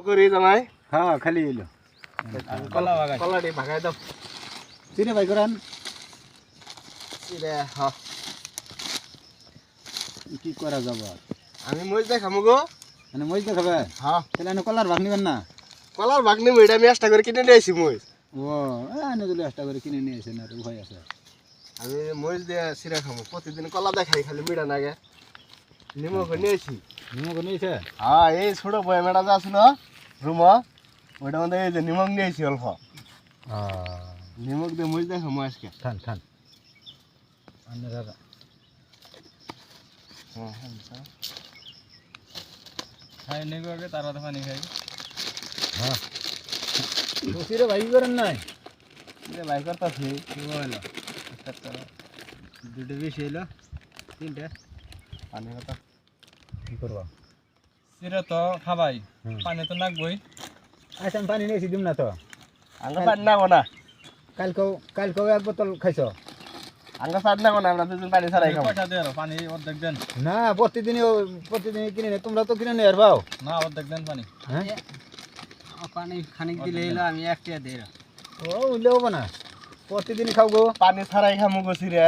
করি জামাই হ্যাঁ খালি এলো কলাটি ভাগাই দাও চিনে ভাই করান কি করা যাব আমি মরিচ দেখাম গো মানে মরিচ দেখাবে হ্যাঁ তাহলে কলার ভাগ নিবেন না কলার ভাগ নিব এটা আমি 1টা করে কিনে নিয়ে আসি মরিচ ও এনে যদি 1টা করে কিনে নিয়ে এসেন আর ভয় আছে আমি মরিচ দিয়ে সিরা খাবো প্রতিদিন কলা দেখাই খালি মিঠা নাগে নিমক নিয়েছি নিমক নিয়েছে হ্যাঁ এই ছোট বয়ামেটা যা ছিল রুম ওইটা মধ্যে এই যে নিমক নিয়েছি অল্প নিমক দিয়ে মরিচ দেখাবো আজকে ঠান ঠান আপনারা খাই নেগো আগে তারা তো পানি খাই হ্যাঁ বসিরে ভাই করেন নাই ভাই করতেছি কি হলো দুটো বেশি এলো তিনটে পানি কথা কি করবা সিরা তো খাবাই পানি তো নাকবই আচ্ছা আমি পানি নিয়েছি দিম না তো আঙ্গা পানি নাগো না কালকেও এক বোতল খাইছো আঙ্গা পানি নাগো না আমরা দুজন পানি ছাড়াই খাবো পয়সা দেন পানি অর্ধেক দেন না প্রতিদিন কিনে নে তোমরা তো কিনে নে আর বাও না অর্ধেক দেন পানি হ্যাঁ পানি খানিক দিলে এলো আমি একটা দেই ও উঠলে হবো না প্রতিদিন খাও গো পানি ছাড়াই খামু গো সিরে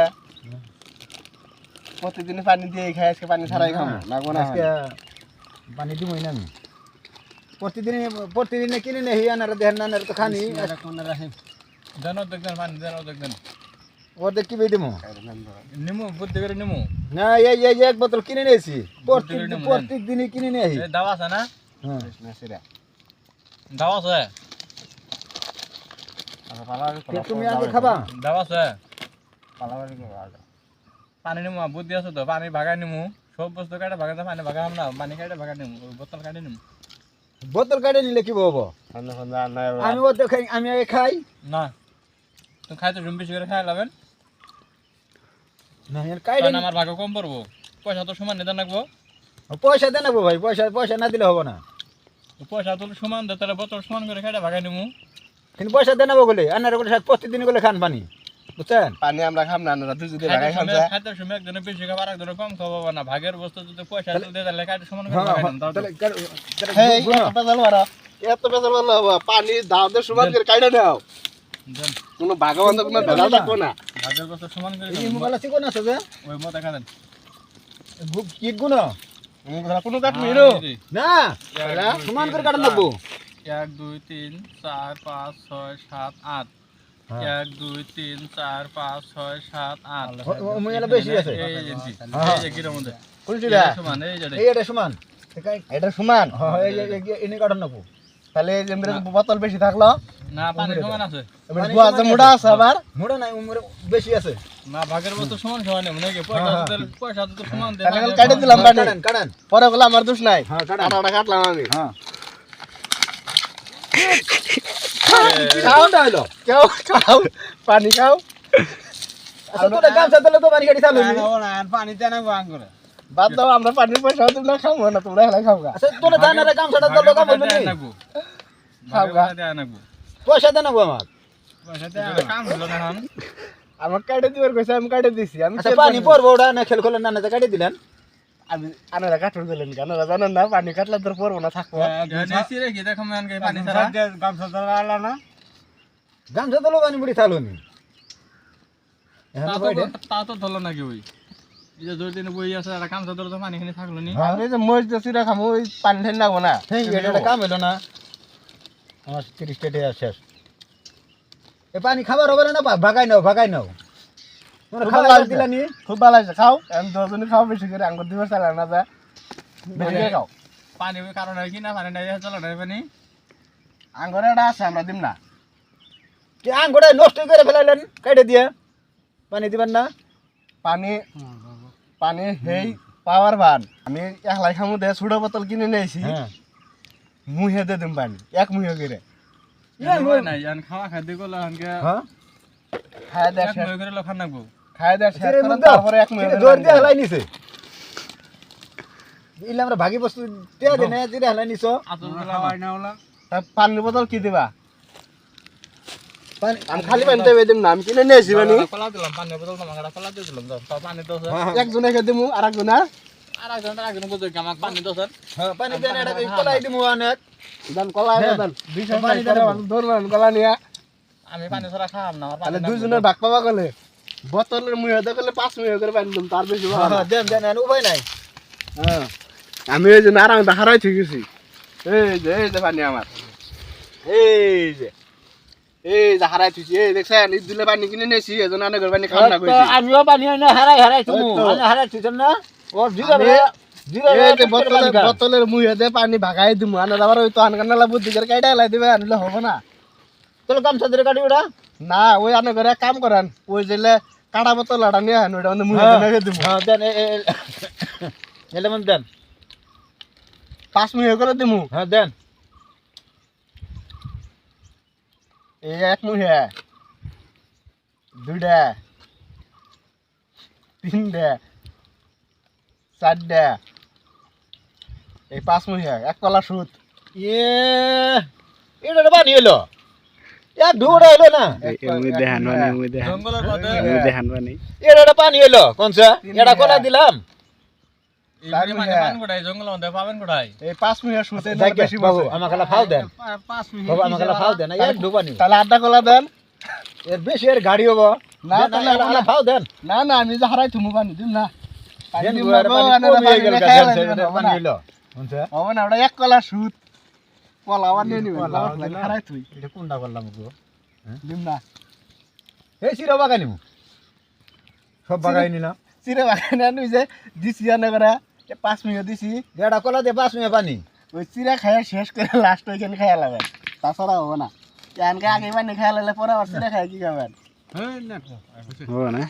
প্রতিদিন পানি দিয়ে খাই আজকে পানি ছাড়াই খামু নাগো না আজকে পানি দিবই না আমি প্রতিদিন কিনে নে হিয়ানার দেন নানার তো খানি দেন অর্ধেক দেন পানি দেন অর্ধেক দেন ওদের কি বেই দিমু নিমু বুদ্ধি করে নিমু না এই এক বোতল কিনে নিয়েছি প্রত্যেকদিনই কিনে নিয়ে আসি দাওয়া আছে না হ্যাঁ সিরে দাওয়া আছে আচ্ছা পালা তুমি আগে খাবা দাওয়া আছে পালাবাড়ি পানি নিমু বুদ্ধি আছে তো পানি ভাগাই নিমু সব বস্তু কাটে ভাগাই পানি ভাগাম না পানি কাটে ভাগাই নিমু বোতল কাটে নিমু বোতল কাটে নিলে কি হবো আমি ওদের খাই আমি আগে খাই না তো খাই তো বেশি করে খাই লাবেন না কাইডে আমার ভাগে কম পড়বো পয়সা তো সমান নিতে লাগবো পয়সা দেন গো ভাই পয়সা না দিলে হবে না পয়সা তো সমান দে তাহলে বোতল সমান করে খাইটা ভাগাই নিমু কিন্তু পয়সা দেন বলে আনার করে প্রতিদিন করে খান পানি বুঝছেন পানি আমরা খাম না আমরা দুই যদি ভাগাই খাম যা খাইতে সময় একজনে বেশি খাবার একজনে কম খাবো না ভাগের বস্তু যদি পয়সা দিতে তাহলে খাইতে সমান করে ভাগাই নিন তাও এই পেছাল মারা এত পেছাল মারলে হবে পানি দাওদের সমান করে কাইড়া নাও দেন কোনো ভাগাবন্ধ কোনো ভেজাল থাকবো না ভাগের বস্তু সমান করে এই মোবাইল আছে কোন আছে যে ওই মত খাবেন কি গুণ কোনো কাট মেরো না সমান করে কাটন লাগবো 1 2 3 4 5 6 7 8 1 2 3 4 5 6 7 8 মোবাইল বেশি আছে এই যে গিরা মধ্যে কোনটিরা সমান এই যে এটা সমান এটা সমান হ্যাঁ এনে কাটন লাগবো তাহলে যে বোতল বেশি থাকলো না পানি সমান আছে বুয়া মুড়া আছে আবার মোড়া নাই উমরে বেশি আছে না ভাগের বস্তু সমান সমান নেই নাকি পয়সা তো সমান দেন তাহলে কাটে দিলাম পানি কাটান পরে বলে আমার দোষ নাই হ্যাঁ কাটাটা কাটলাম আমি হ্যাঁ সাউন্ড হলো কেউ খাও পানি খাও আচ্ছা তোরা গামছা দিলে তো পানি কাটি চালু নি পানি দেন বাং করে বাদ দাও আমরা পানির পয়সা তোমরা খাবো না তোমরা হেলা খাও গা আচ্ছা তোরা দানারে গামছাটা দিলে কাম হইলো নি খাও গা পয়সা দেন গো আমার পয়সা দেন কাম হলো না এখন আমার কাটে দিবার কইছে আমি কাটে দিছি আমি আচ্ছা পানি পড়বো ওটা না খেল খোলেন না কাটি দিলেন আমি আনারা কাটুর দিলেন কেন জানেন না পানি কাটলে তোর পড়বো না থাকবো নেছি রেখে দেখো মান কে পানি ছাড়া গামছা ধরা আলা না গামছা দিলে পানি মুড়ি চালু নি তা তো ধরলো নাকি ওই এই যে দুই দিন বই আছে একটা কাম ধরলো তো পানি খানি থাকলো নি আমি যে মরিচ দিয়ে চিরা খামু ওই পানি ঠান্ডা লাগবো না হ্যাঁ এটা কাম হইলো না আমার 30 টাকা শেষ এ পানি খাবার হবে না ভাগাই নাও তোমরা খাবার দিলানি খুব ভালো আছে খাও আমি দুজনে খাও বেশি করে আঙ্গুর দিবার চালা না যা বেশি করে খাও পানি ওই কারণ হয় কি না পানি নাই চলো নাই পানি আঙ্গুরে এটা আছে আমরা দিম না কি আঙ্গুরে নষ্ট করে ফেলাইলেন কেটে দিয়ে পানি দিবেন না পানি পানি হেই পাওয়ার বান আমি একলাই খামু দে ছোট বোতল কিনে নিয়েছি হ্যাঁ মুহে দে দিম পানি এক মুহে করে নাই জান খাওয়া খাদ্য করলে আনকে হ্যাঁ খায় দে এক মুই করে লখান নাগবো খায় দে সিরে মুখ তারপরে এক মুহে জোর দিয়ে হেলাই নিছে ইলা আমরা ভাগি বস্তু তে দে না জিরে হেলাই নিছো আতল খাওয়াই না ওলা পানির বোতল কি দিবা পানি আমি খালি পানি দেবে দিম না আমি কিনে নিয়েছি পানি কলা দিলাম পানি বোতল তো মাগড়া কলা দিয়ে দিলাম তো পানি তো একজনে খেয়ে দিমু আর একজনে আর একজন বুঝে কি আমাকে পানি তো স্যার হ্যাঁ পানি দেন এটা কলাই দিমু অনেক দেন কলা হ্যাঁ, দেন দুইশো পানি পানি দেন। ধরবেন কলা নিয়ে আমি পানি ছাড়া খাওয়াম না আমার তাহলে পানি দুইজনের ভাগ পাবা গেলে বোতলের মুহে দেখলে 5 মুহে করে পানি দিম তার বেশি পাবা না। দেন দেন আর উপায় নাই হ্যাঁ আমি এই যে নারাং হারাই ঠিক গেছি এই যে পানি আমার এই যে হারাই থুইছি এই দেখছেন ঈদ দিলে পানি কিনে নিয়েছি এজন্য অনেক পানি খাওয়া না কইছি আমিও পানি না হারাই তুমি ওই তো। আমি হারাই তুই না ও জিরা এই যে বোতলের মুহে দে পানি ভাগাই দিমু আনা আবার ওই তো আনকানালা বুদ্ধি করে কাইটা লাই দিবে আনলে হবে না তোর গামছা ধরে কাটি ওটা না ওই আনে করে এক কাম করেন ওই যেলে কাটা বোতল আটা নিয়ে আন ওইটা মুহে মেখে দিমু হ্যাঁ দেন এলে মন দেন 5 মুহে করে দিমু হ্যাঁ দেন এই এক মুহে দুইটা তিনটা চারটা এই 5 মুহে এক কলা সুত এটা পানি এলো ধুড়া এলো না জঙ্গলের মধ্যে এটা পানি এলো কোনসা এটা কলা দিলাম এই পরিমাণে পানি কোথায় জঙ্গলের মধ্যে পাবেন কোথায় এই 5 মুহে সুতে দেখে বেশি বাবু বসে আমাকে ফাও দেন 5 মিনিট বাবু আমাকে ফাও দেন এর ডুবানি তাহলে আড্ডা কলা দেন এর বেশি এর গাড়ি হবো না, না তাহলে তাহলে ফাও দেন না না আমি যে হারাই থুমু পানি দিম না পানি দেন দিম গুয়ার না, পানি আনারা কমিয়ে গেল খাইয়া গাছ লাইবেন, হবে পানি না। এলো কোনসা হবে না ওটা এক কলা সুত কলা আবার নিয়ে নিবেন কলা কলা দিলা। হারাই থুই এটা কোনটা করলাম গো দিম না এই সিরা বাগাই নিমু সব বাগাই নিলাম চিরে বাগানে আনি যে দিছি আনে করে 5 মিনিট দিছি এটা কলা দিয়ে 5 মিনিট পানি ওই চিরা খাইয়া শেষ করে লাস্ট ওইখানে খাইয়া লাগবেন তাছাড়া হবে না এনকে আগে পানি খাইয়া লাগলে পরে আবার চিরা খাইয়া কি খাবেন হ্যাঁ না হবে না